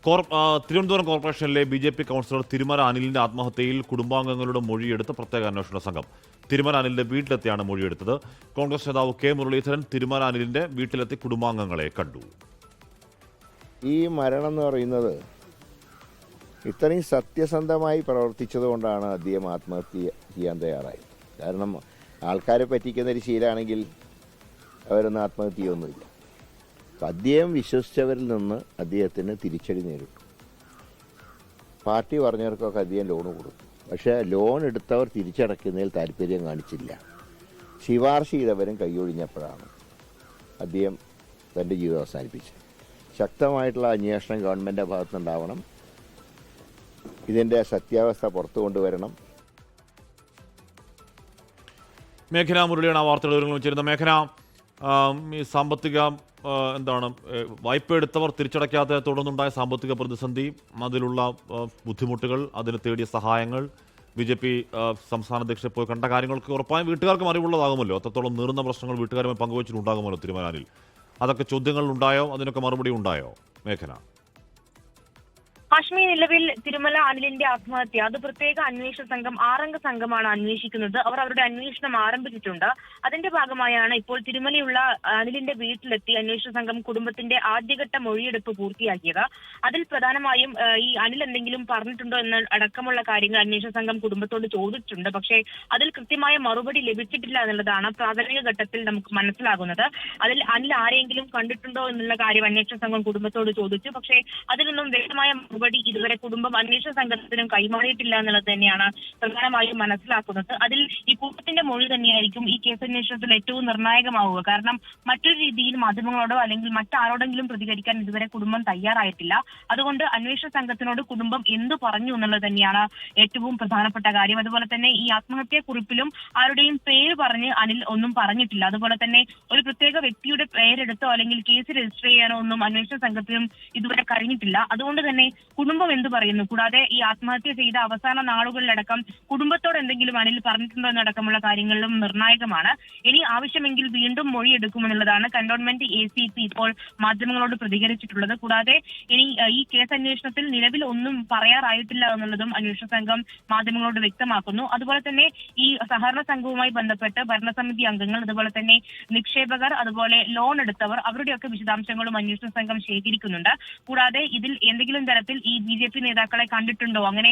തിരുവനന്തപുരം കോർപ്പറേഷനിലെ BJP councillor Thirumala അനിലിന്റെ ആത്മഹത്യയിൽ കുടുംബാംഗങ്ങളുടെ മൊഴിയെടുത്ത് പ്രത്യേക അന്വേഷണ സംഘം. തിരുമല അനിലിന്റെ വീട്ടിലെത്തിയാണ് മൊഴിയെടുത്തത്. കോൺഗ്രസ് നേതാവ് കെ മുരളീധരൻ തിരുമല അനിലിന്റെ വീട്ടിലെത്തി കുടുംബാംഗങ്ങളെ കണ്ടു. ഈ മരണം എന്ന് പറയുന്നത് ഇത്രയും സത്യസന്ധമായി പ്രവർത്തിച്ചതുകൊണ്ടാണ് അദ്ദേഹം ആത്മഹത്യ ചെയ്യാൻ തയ്യാറായത്. കാരണം ആൾക്കാരെ പറ്റിക്കുന്നൊരു ശീലമാണെങ്കിൽ അവരൊന്നും ആത്മഹത്യ ചെയ്യൊന്നുമില്ല. അദ്ദേഹം വിശ്വസിച്ചവരിൽ നിന്ന് അദ്ദേഹത്തിന് തിരിച്ചടി നേരിട്ടു. പാർട്ടി പറഞ്ഞവർക്കൊക്കെ അദ്ദേഹം ലോൺ കൊടുത്തു. പക്ഷേ ലോൺ എടുത്തവർ തിരിച്ചടയ്ക്കുന്നതിൽ താല്പര്യം കാണിച്ചില്ല. ശുപാർശ ചെയ്തവരും കൈയൊഴിഞ്ഞപ്പോഴാണ് അദ്ദേഹം തൻ്റെ ജീവിതം അവസാനിപ്പിച്ചത്. ശക്തമായിട്ടുള്ള അന്വേഷണം ഗവൺമെൻറ്റിൻ്റെ ഭാഗത്തുനിന്നുണ്ടാവണം. ഇതിൻ്റെ സത്യാവസ്ഥ പുറത്തു കൊണ്ടുവരണം. മേഘന മുരളിയാണ് ആ വാർത്തകൾ വിവരങ്ങൾ വെച്ചിരുന്നത്. മേഘന, ഈ സാമ്പത്തിക വായ്പ എടുത്തവർ തിരിച്ചടയ്ക്കാതെ തുടർന്നുണ്ടായ സാമ്പത്തിക പ്രതിസന്ധി, അതിലുള്ള ബുദ്ധിമുട്ടുകൾ, അതിന് തേടിയ സഹായങ്ങൾ, BJP സംസ്ഥാന അധ്യക്ഷനെ പോയി കണ്ട കാര്യങ്ങൾക്ക് ഉറപ്പായും വീട്ടുകാർക്കും അറിവുള്ളതാകുമല്ലോ. അത്രത്തോളം നീറുന്ന പ്രശ്നങ്ങൾ വീട്ടുകാരുമായി പങ്കുവച്ചിട്ടുണ്ടാകുമല്ലോ തിരുമലാനിൽ. അതൊക്കെ ചോദ്യങ്ങൾ ഉണ്ടായോ? അതിനൊക്കെ മറുപടി ഉണ്ടായോ മേഘന? ഹാഷ്മി, നിലവിൽ തിരുമല അനിലിന്റെ ആത്മഹത്യ അത് പ്രത്യേക അന്വേഷണ സംഘം 6 അംഗ സംഘമാണ് അന്വേഷിക്കുന്നത്. അവർ അവരുടെ അന്വേഷണം ആരംഭിച്ചിട്ടുണ്ട്. അതിന്റെ ഭാഗമായാണ് ഇപ്പോൾ തിരുമലയുള്ള അനിലിന്റെ വീട്ടിലെത്തി അന്വേഷണ സംഘം കുടുംബത്തിന്റെ ആദ്യഘട്ട മൊഴിയെടുപ്പ് പൂർത്തിയാക്കിയത്. അതിൽ പ്രധാനമായും ഈ അനിൽ എന്തെങ്കിലും പറഞ്ഞിട്ടുണ്ടോ എന്ന അടക്കമുള്ള കാര്യങ്ങൾ അന്വേഷണ സംഘം കുടുംബത്തോട് ചോദിച്ചിട്ടുണ്ട്. പക്ഷേ അതിൽ കൃത്യമായ മറുപടി ലഭിച്ചിട്ടില്ല എന്നുള്ളതാണ് പ്രാഥമിക ഘട്ടത്തിൽ നമുക്ക് മനസ്സിലാകുന്നത്. അതിൽ അനിൽ ആരെങ്കിലും കണ്ടിട്ടുണ്ടോ എന്നുള്ള കാര്യം അന്വേഷണ സംഘം കുടുംബത്തോട് ചോദിച്ചു. പക്ഷേ അതിനൊന്നും വ്യക്തമായ ഇതുവരെ കുടുംബം അന്വേഷണ സംഘത്തിനും കൈമാറിയിട്ടില്ല എന്നുള്ളത് തന്നെയാണ് പ്രധാനമായും മനസ്സിലാക്കുന്നത്. അതിൽ ഈ കുടുംബത്തിന്റെ മൊഴി തന്നെയായിരിക്കും ഈ കേസ് അന്വേഷണത്തിൽ ഏറ്റവും നിർണായകമാവുക. കാരണം മറ്റൊരു രീതിയിൽ മാധ്യമങ്ങളോടോ അല്ലെങ്കിൽ മറ്റാരോടെങ്കിലും പ്രതികരിക്കാൻ ഇതുവരെ കുടുംബം തയ്യാറായിട്ടില്ല. അതുകൊണ്ട് അന്വേഷണ സംഘത്തിനോട് കുടുംബം എന്തു പറഞ്ഞു എന്നുള്ളത് തന്നെയാണ് ഏറ്റവും പ്രധാനപ്പെട്ട കാര്യം. അതുപോലെ തന്നെ ഈ ആത്മഹത്യാ കുറിപ്പിലും ആരുടെയും പേര് പറഞ്ഞ് അനിൽ ഒന്നും പറഞ്ഞിട്ടില്ല. അതുപോലെ തന്നെ ഒരു പ്രത്യേക വ്യക്തിയുടെ പേരെടുത്തോ അല്ലെങ്കിൽ കേസ് രജിസ്റ്റർ ചെയ്യാനോ ഒന്നും അന്വേഷണ സംഘത്തിനും ഇതുവരെ കഴിഞ്ഞിട്ടില്ല. അതുകൊണ്ട് തന്നെ കുടുംബം എന്ത് പറയുന്നു, കൂടാതെ ഈ ആത്മഹത്യ ചെയ്ത അവസാന നാളുകളിലടക്കം കുടുംബത്തോട് എന്തെങ്കിലും അനിൽ പറഞ്ഞിട്ടുണ്ടോ എന്നടക്കമുള്ള കാര്യങ്ങളിലും നിർണായകമാണ്. ഇനി ആവശ്യമെങ്കിൽ വീണ്ടും മൊഴിയെടുക്കുമെന്നുള്ളതാണ് കന്റോൺമെന്റ് ACP ഇപ്പോൾ മാധ്യമങ്ങളോട് പ്രതികരിച്ചിട്ടുള്ളത്. കൂടാതെ ഇനി ഈ കേസ് അന്വേഷണത്തിൽ നിലവിൽ ഒന്നും പറയാറായിട്ടില്ല എന്നുള്ളതും അന്വേഷണ സംഘം മാധ്യമങ്ങളോട് വ്യക്തമാക്കുന്നു. അതുപോലെ തന്നെ ഈ സഹകരണ സംഘവുമായി ബന്ധപ്പെട്ട് ഭരണസമിതി അംഗങ്ങൾ, അതുപോലെ തന്നെ നിക്ഷേപകർ, അതുപോലെ ലോൺ എടുത്തവർ, അവരുടെയൊക്കെ വിശദാംശങ്ങളും അന്വേഷണ സംഘം ശേഖരിക്കുന്നുണ്ട്. കൂടാതെ ഇതിൽ എന്തെങ്കിലും തരത്തിൽ ഈ BJP നേതാക്കളെ കണ്ടിട്ടുണ്ടോ, അങ്ങനെ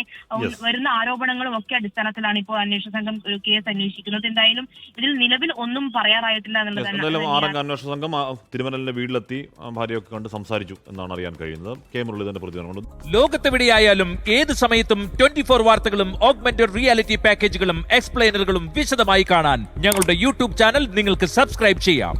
വരുന്ന ആരോപണങ്ങളും ഒക്കെ അടിസ്ഥാനത്തിലാണ് ഇപ്പോൾ അന്വേഷണ സംഘം കേസ് അന്വേഷിക്കുന്നത്. എന്തായാലും ഇതിൽ നിലവിൽ ഒന്നും പറയാറായിട്ടില്ല എന്നുള്ളതാണ്. 6 അംഗ അന്വേഷണ സംഘം തിരുമലന്റെ വീട്ടിലെത്തി ഭാര്യയൊക്കെ കണ്ട് സംസാരിച്ചു എന്നാണ് അറിയാൻ കഴിയുന്നത്. കെ മുരളീധരന്റെ പ്രതികരണം. ലോകത്തെവിടെയായാലും ഏത് സമയത്തും 24 വാർത്തകളും ഓഗ്മെന്റഡ് റിയാലിറ്റി പാക്കേജുകളും എക്സ്പ്ലെയിനറുകളും വിശദമായി കാണാൻ ഞങ്ങളുടെ YouTube ചാനൽ നിങ്ങൾക്ക് സബ്സ്ക്രൈബ് ചെയ്യാം.